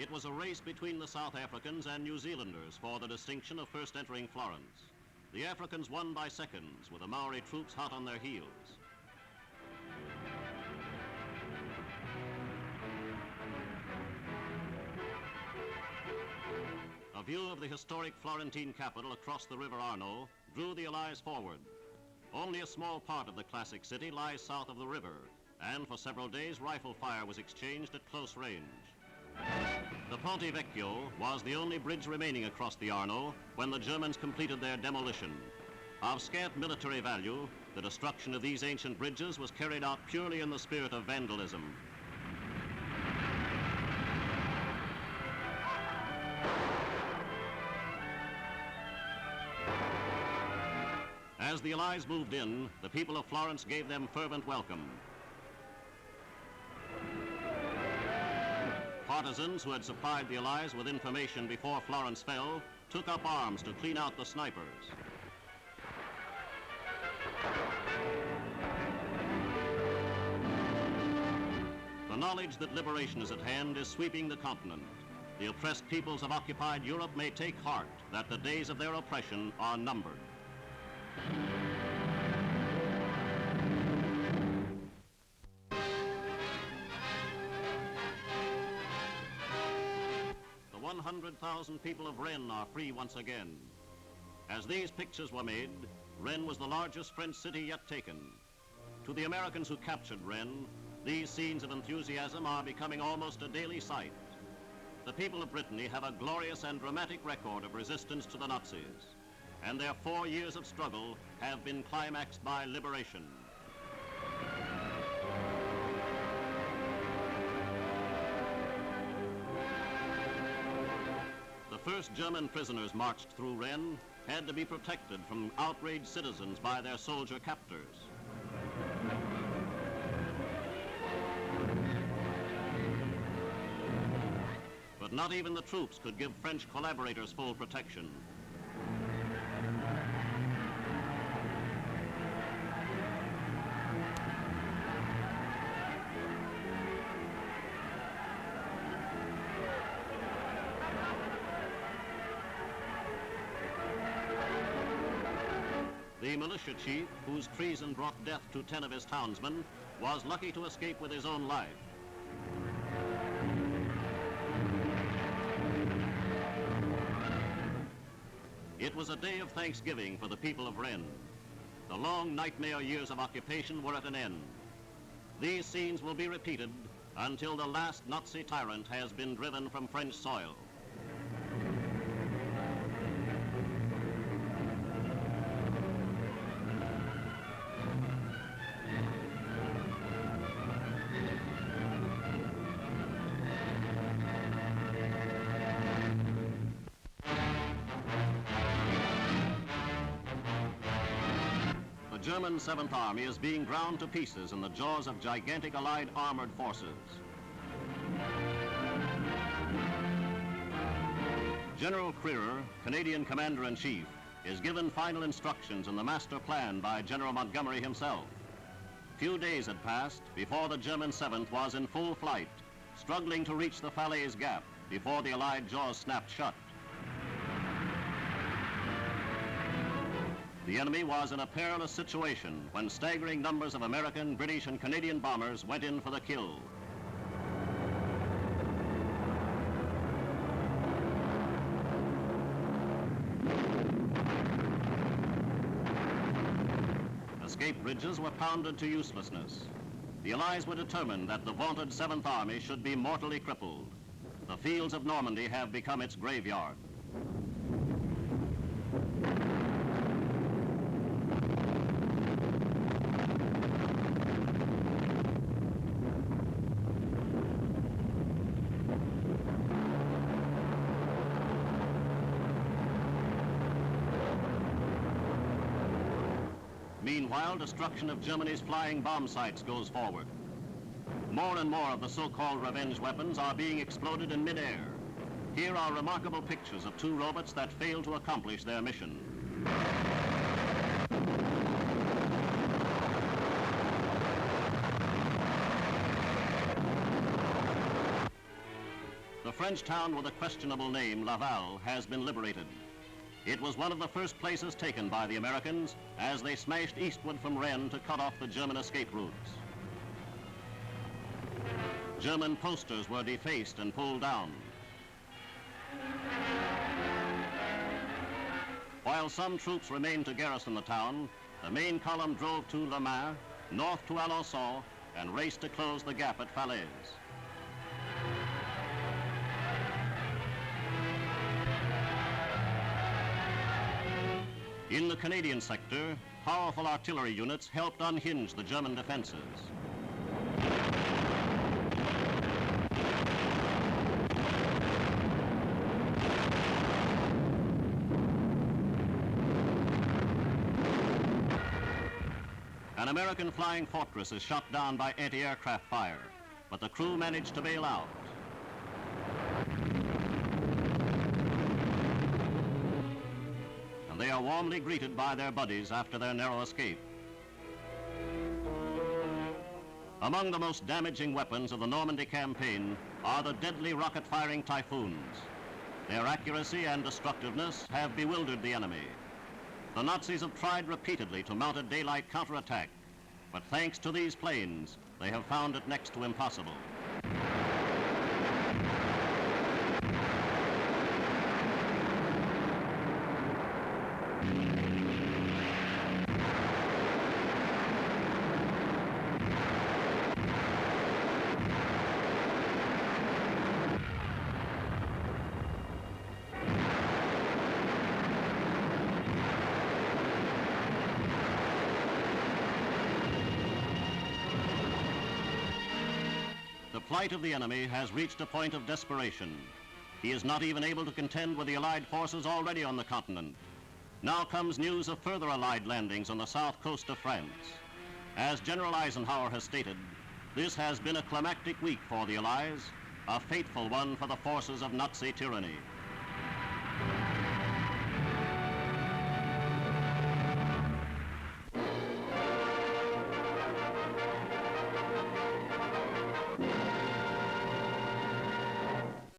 It was a race between the South Africans and New Zealanders for the distinction of first entering Florence. The Africans won by seconds, with the Maori troops hot on their heels. A view of the historic Florentine capital across the River Arno drew the Allies forward. Only a small part of the classic city lies south of the river, and for several days rifle fire was exchanged at close range. The Ponte Vecchio was the only bridge remaining across the Arno when the Germans completed their demolition. Of scant military value, the destruction of these ancient bridges was carried out purely in the spirit of vandalism. As the Allies moved in, the people of Florence gave them fervent welcome. Partisans who had supplied the Allies with information before Florence fell took up arms to clean out the snipers. The knowledge that liberation is at hand is sweeping the continent. The oppressed peoples of occupied Europe may take heart that the days of their oppression are numbered. The 100,000 people of Rennes are free once again. As these pictures were made, Rennes was the largest French city yet taken. To the Americans who captured Rennes, these scenes of enthusiasm are becoming almost a daily sight. The people of Brittany have a glorious and dramatic record of resistance to the Nazis, and their 4 years of struggle have been climaxed by liberation. The first German prisoners marched through Rennes had to be protected from outraged citizens by their soldier captors. But not even the troops could give French collaborators full protection. The militia chief, whose treason brought death to 10 of his townsmen, was lucky to escape with his own life. It was a day of thanksgiving for the people of Rennes. The long nightmare years of occupation were at an end. These scenes will be repeated until the last Nazi tyrant has been driven from French soil. The German 7th Army is being ground to pieces in the jaws of gigantic Allied armored forces. General Crerar, Canadian Commander-in-Chief, is given final instructions in the master plan by General Montgomery himself. Few days had passed before the German 7th was in full flight, struggling to reach the Falaise Gap before the Allied jaws snapped shut. The enemy was in a perilous situation when staggering numbers of American, British, and Canadian bombers went in for the kill. Escape bridges were pounded to uselessness. The Allies were determined that the vaunted 7th Army should be mortally crippled. The fields of Normandy have become its graveyard. Meanwhile, destruction of Germany's flying bomb sites goes forward. More and more of the so-called revenge weapons are being exploded in midair. Here are remarkable pictures of 2 robots that failed to accomplish their mission. The French town with a questionable name, Laval, has been liberated. It was one of the first places taken by the Americans as they smashed eastward from Rennes to cut off the German escape routes. German posters were defaced and pulled down. While some troops remained to garrison the town, the main column drove to Le Mans, north to Alençon, and raced to close the gap at Falaise. In the Canadian sector, powerful artillery units helped unhinge the German defenses. An American flying fortress is shot down by anti-aircraft fire, but the crew managed to bail out. And they are warmly greeted by their buddies after their narrow escape. Among the most damaging weapons of the Normandy campaign are the deadly rocket-firing Typhoons. Their accuracy and destructiveness have bewildered the enemy. The Nazis have tried repeatedly to mount a daylight counterattack, but thanks to these planes, they have found it next to impossible. The plight of the enemy has reached a point of desperation. He is not even able to contend with the Allied forces already on the continent. Now comes news of further Allied landings on the south coast of France. As General Eisenhower has stated, this has been a climactic week for the Allies, a fateful one for the forces of Nazi tyranny.